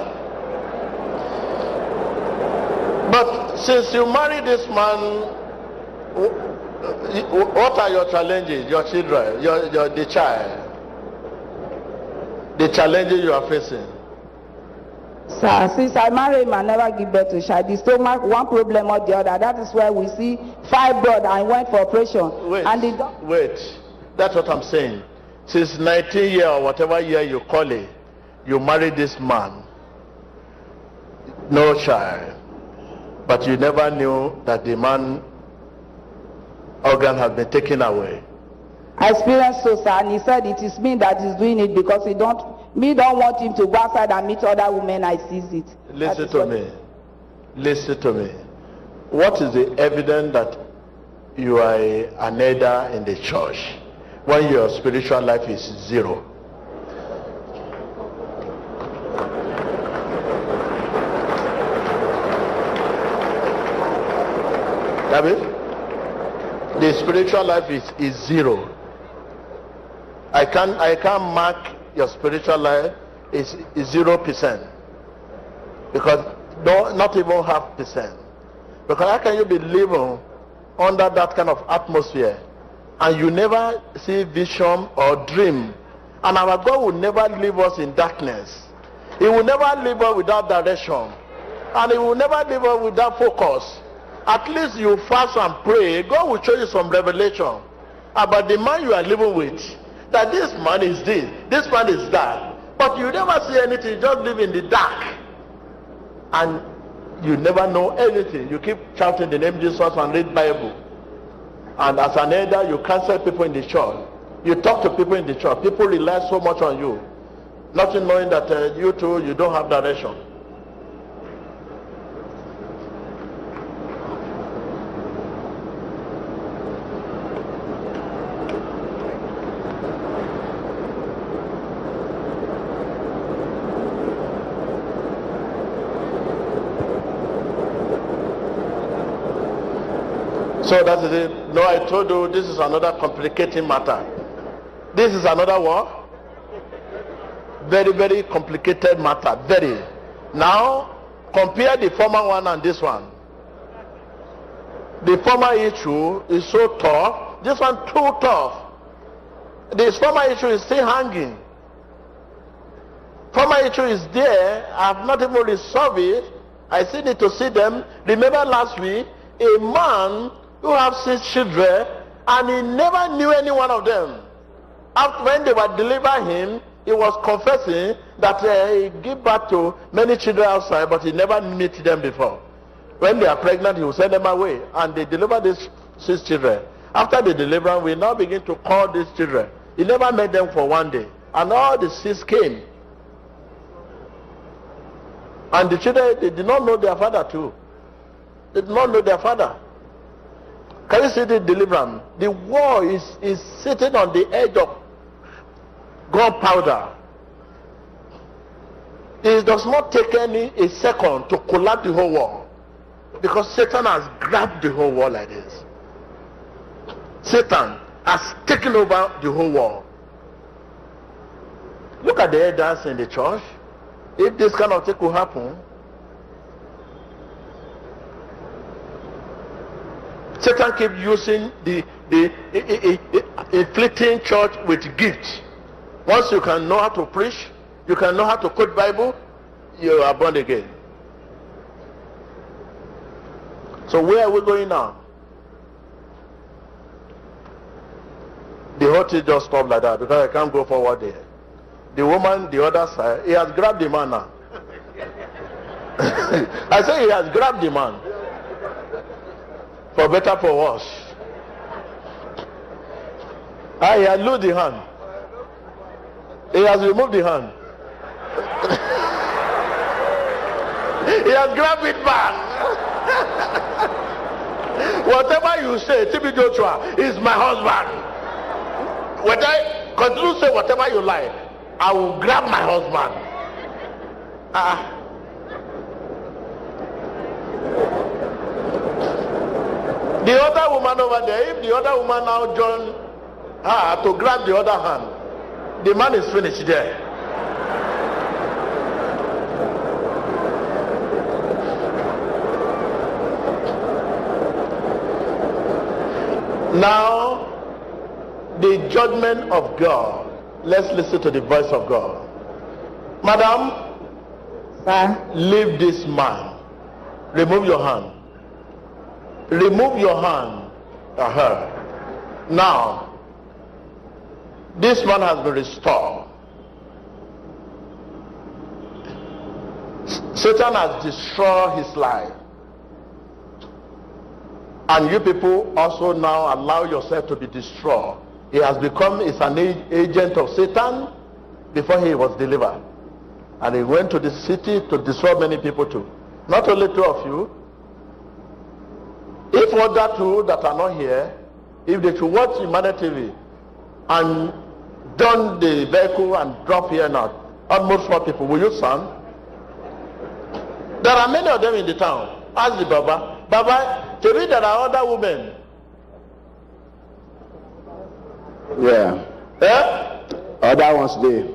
But since you married this man, what are your challenges? Your children, the child, the challenges you are facing? Sir, since I married him, I never give birth to a child. The stomach, one problem or the other. That is why we see fibroid. I went for operation. Wait. That's what I'm saying. Since 19 years or whatever year you call it, you married this man, no child, but you never knew that the man organ had been taken away. I experienced so, sir, and he said it is me that is doing it because he don't want him to go outside and meet other women. I sees it. Listen to me. What is the evidence that you are an elder in the church when your spiritual life is zero? David? The spiritual life is zero. I can't mark your spiritual life is 0%, because not even 0.5%. Because how can you be living under that kind of atmosphere and you never see vision or dream? And our God will never leave us in darkness. He will never leave us without direction, and He will never leave us without focus. At least you fast and pray, God will show you some revelation about the man you are living with. That this man is this man is that. But you never see anything, you just live in the dark. And you never know anything. You keep shouting the name of Jesus and read Bible. And as an elder, you counsel people in the church. You talk to people in the church. People rely so much on you, not knowing that you too, you don't have direction. So that is it. No, I told you this is another complicating matter. This is another what? Very, very complicated matter. Very. Now, compare the former one and this one. The former issue is so tough. This one too tough. This former issue is still hanging. Former issue is there. I have not even resolved it. I still need to see them. Remember last week, a man who has 6 children and he never knew any one of them. After when they were delivering him, he was confessing that he gave birth to many children outside, but he never met them before. When they are pregnant, he will send them away, and they deliver these 6 children. After the deliverance, we now begin to call these children. He never met them for one day, and all the 6 came. And the children, they did not know their father too. They did not know their father. Can you see the deliverance? The war is sitting on the edge of gunpowder. It does not take a second to collapse the whole world, because Satan has grabbed the whole world like this. Satan has taken over the whole world. Look at the elders in the church. If this kind of thing could happen, Satan keeps using the inflicting church with gifts. Once you can know how to preach, you can know how to quote Bible, you are born again. So where are we going now? The whole thing just stopped like that because I can't go forward there. The woman, the other side, he has grabbed the man now. I say he has grabbed the man. For better, for worse. He has loosed the hand. He has removed the hand. He has grabbed it back. Whatever you say, TB Joshua is my husband. When I continue to say whatever you like, I will grab my husband. The other woman over there, if the other woman now join her to grab the other hand, the man is finished there. Now, the judgment of God. Let's listen to the voice of God. Madam, Sir, leave this man. Remove your hand. Remove your hand to her. Now, this man has been restored. Satan has destroyed his life. And you people also now allow yourself to be destroyed. He has become an agent of Satan before he was delivered. And he went to the city to destroy many people too. Not only 2 of you. If other 2 that are not here, if they should watch Emmanuel TV and done the vehicle and drop here now, almost 4 people, will you stand? There are many of them in the town. Ask the Baba. Baba, to me there are other women. Yeah. Eh? Other ones there.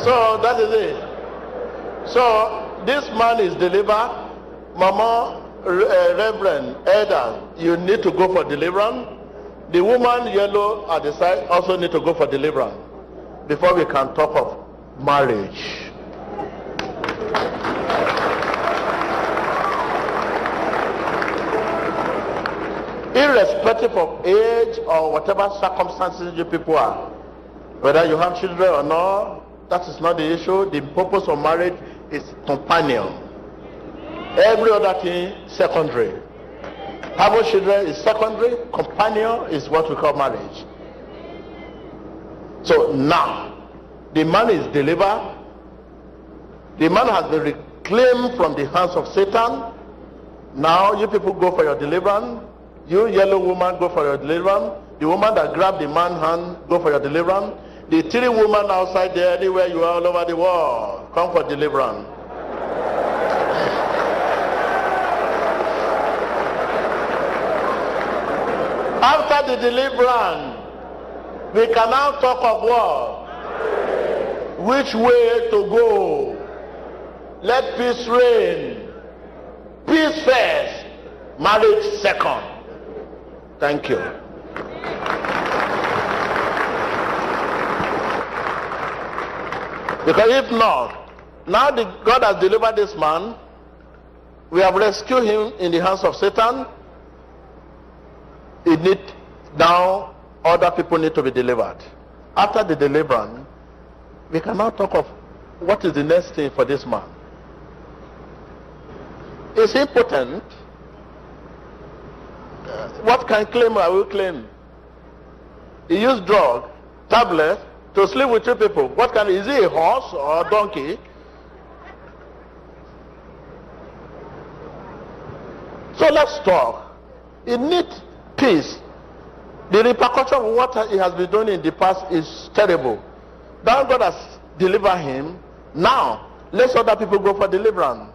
So that is it. So this man is delivered. Mama, Reverend, Elder, you need to go for deliverance. The woman yellow at the side also need to go for deliverance before we can talk of marriage. Irrespective of age or whatever circumstances you people are, whether you have children or not, that is not the issue. The purpose of marriage is companion. Every other thing secondary. Having children is secondary. Companion is what we call marriage. So now, the man is delivered. The man has been reclaimed from the hands of Satan. Now you people go for your deliverance. You yellow woman, go for your deliverance. The woman that grabbed the man's hand, go for your deliverance. The 3 women outside there, anywhere you are all over the world, come for deliverance. After the deliverance, we can now talk of what? Which way to go? Let peace reign. Peace first, marriage second. Thank you. Because if not, now God has delivered this man, we have rescued him in the hands of Satan. Now other people need to be delivered. After the deliverance, we can now talk of what is the next thing for this man. Is he potent? What kind of claim I will claim? He used drug, tablet, to sleep with 2 people. What kind? Is he a horse or a donkey? So let's talk. He needs peace. The repercussion of what he has been doing in the past is terrible. Now God has delivered him. Now, let other people go for deliverance.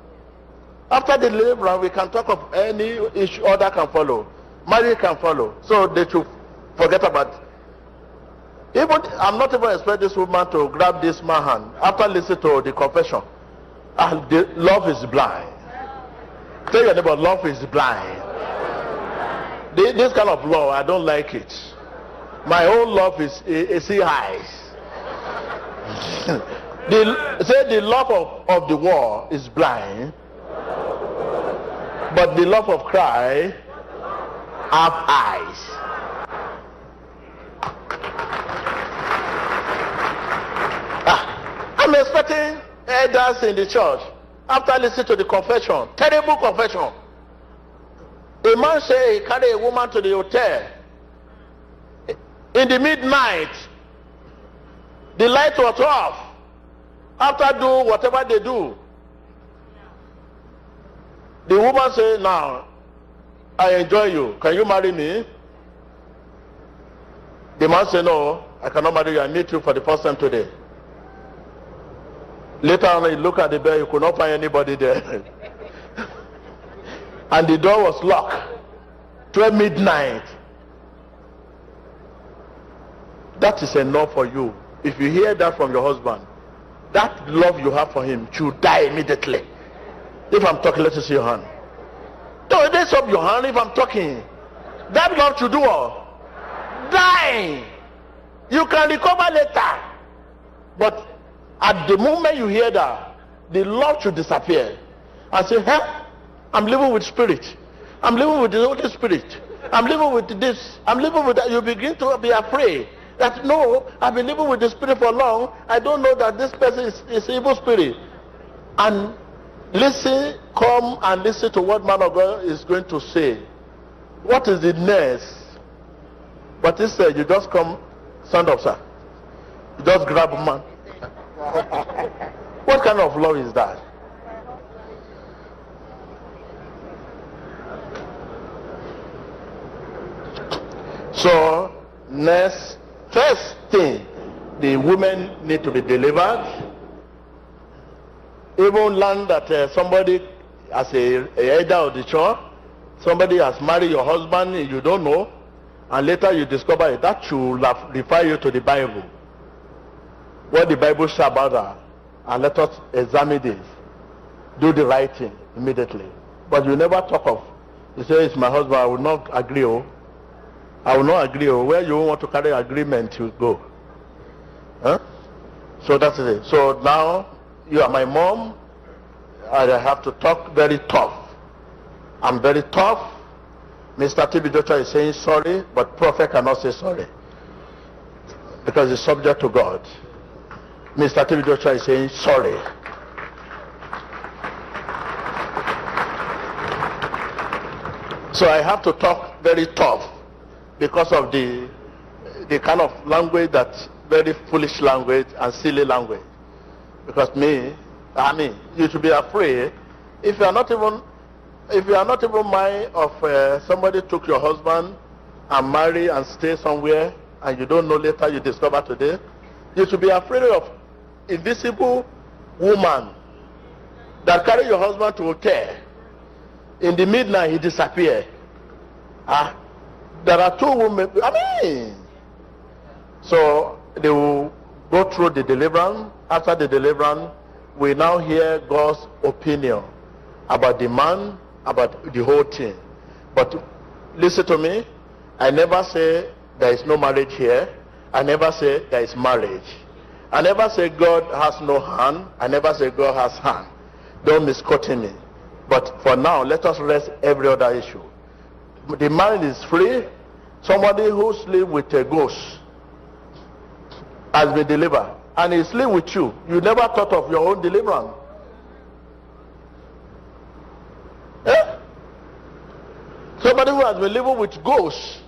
After the deliverance, we can talk of any issue other can follow. Marriage can follow. So they should forget about it. Even I'm not even expecting this woman to grab this man's hand after listening to the confession. Love is blind. Tell your neighbor, love is blind. This kind of love, I don't like it. My own love is see eyes. The love of the world is blind, but the love of Christ have eyes. I'm expecting elders in the church after listening to the confession, terrible confession. A man say he carry a woman to the hotel in the midnight. The light was off. After do whatever they do, the woman say, now I enjoy you, can you marry me? The man say, no, I cannot marry you, I meet you for the first time today. Later on, he look at the bed, he could not find anybody there. And the door was locked. 12 midnight. That is enough for you. If you hear that from your husband, that love you have for him should die immediately. If I'm talking, let us see your hand. Don't raise up your hand if I'm talking. That love should do what? Die. You can recover later. But at the moment you hear that, the love should disappear. And say, hey, I'm living with spirit. I'm living with the Holy Spirit. I'm living with this. I'm living with that. You begin to be afraid that no, I've been living with the spirit for long. I don't know that this person is evil spirit. And listen, come and listen to what man of God is going to say. What is the next? But instead, you just come, stand up, sir. You just grab a man. What kind of love is that? So, first thing, the women need to be delivered. Even learn that somebody, as a elder of the church, somebody has married your husband, you don't know, and later you discover it. That should refer you to the Bible. What the Bible says about that, and let us examine this. Do the right thing immediately. But you never talk of, you say, it's my husband, I will not agree. I will not agree. Where you want to carry agreement, you go. Huh? So that's it. So now you are my mom. I have to talk very tough. I'm very tough. Mr. T.B. Joshua is saying sorry, but prophet cannot say sorry because it's subject to God. Mr. T.B. Joshua is saying sorry. So I have to talk very tough because of the kind of language, that's very foolish language and silly language. Because you should be afraid if you are not even if you are not even mind of somebody took your husband and marry and stay somewhere and you don't know later, you discover today, you should be afraid of invisible woman that carry your husband to hotel. In the midnight, he disappear. There are two women. So they will go through the deliverance. After the deliverance, we now hear God's opinion about the man, about the whole thing. But listen to me. I never say there is no marriage here. I never say there is marriage. I never say God has no hand. I never say God has hand. Don't misquote me. But for now, let us rest every other issue. The marriage is free. Somebody who sleeps with a ghost has been delivered. And he sleeps with you. You never thought of your own deliverance. Somebody who has been living with ghosts,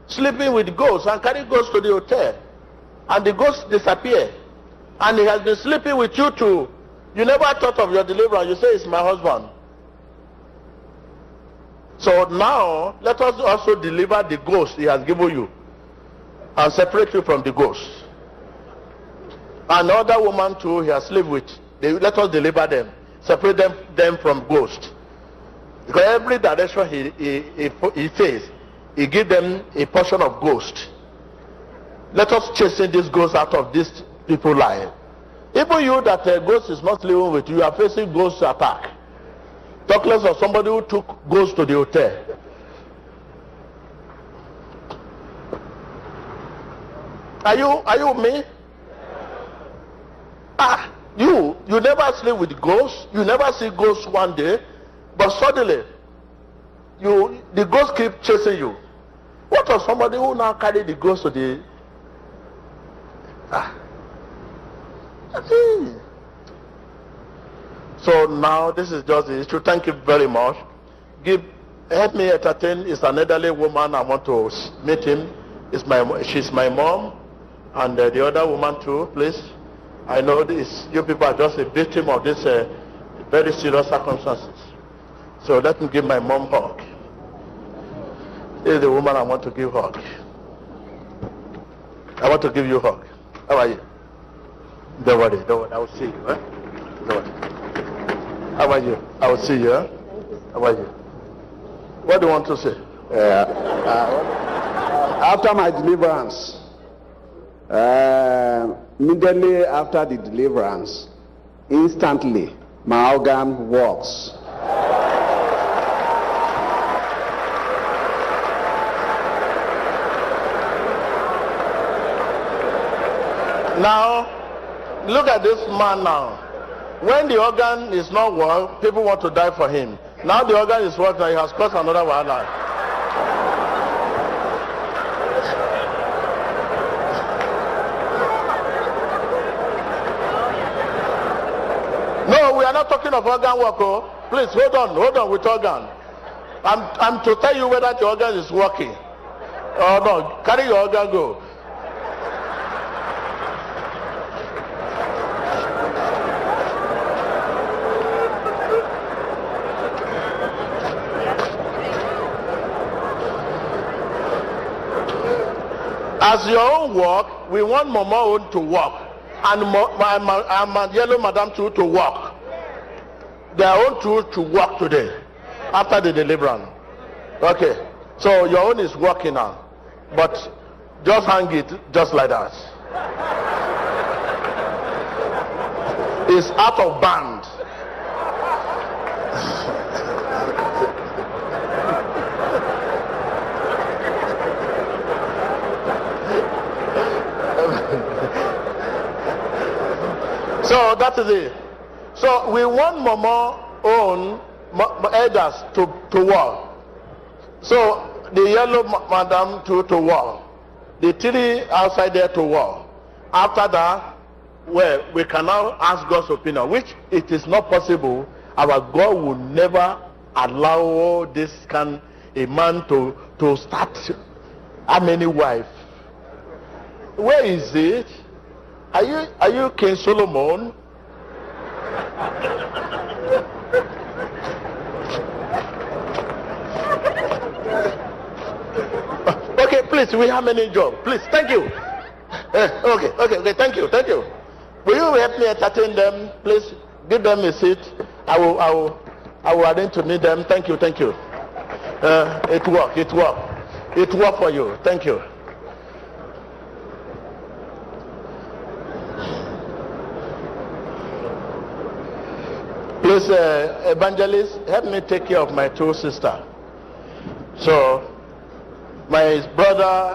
sleeping with ghosts, and carry ghosts to the hotel, and the ghosts disappear, and he has been sleeping with you too. You never thought of your deliverance. You say it's my husband. So now let us also deliver the ghost he has given you and separate you from the ghost. Another woman too he has slept with. Let us deliver them, separate them from ghost. Because every direction he faces, he gives them a portion of ghost. Let us chasing this ghost out of these people's life. Even you that ghost is not living with you, are facing ghost attack. Talk less of somebody who took ghost to the hotel. Are you me? You never sleep with ghosts. You never see ghosts one day, but suddenly the ghost keep chasing you. What of somebody who now carry the ghost to the So now this is just the issue. Thank you very much. Help me entertain. It's an elderly woman. I want to meet him. She's my mom, and the other woman too. Please. I know this. You people are just a victim of this very serious circumstances. So let me give my mom a hug. This is the woman I want to give a hug. I want to give you a hug. How are you? Don't worry. I will see you. Don't worry. How are you? I will see you. How are you? What do you want to say? After my deliverance, immediately after the deliverance, instantly my organ works. Now, look at this man now. When the organ is not working, people want to die for him. Now the organ is working, he has caused another wahala. No, we are not talking of organ work. Oh. Please hold on with organ. I'm to tell you whether the organ is working. Oh no, carry your organ, go. As your own work, we want Mama own to work, and my yellow madam too to work. Their own too to work today, after the deliverance. Okay, so your own is working now, but just hang it just like that. It's out of band. So that is it. So we want Mama own elders to work. So the yellow madam to work. The three outside there to work. After that, well, we can now ask God's opinion, which it is not possible. Our God will never allow this kind a man to start how many wives. Where is it? Are you King Solomon? Please, we have many jobs. Please, thank you. Okay, thank you. Will you help me entertain them? Please, give them a seat. I will arrange to meet them. Thank you. It worked for you. Thank you. Please, evangelist, help me take care of my two sisters. So, my brother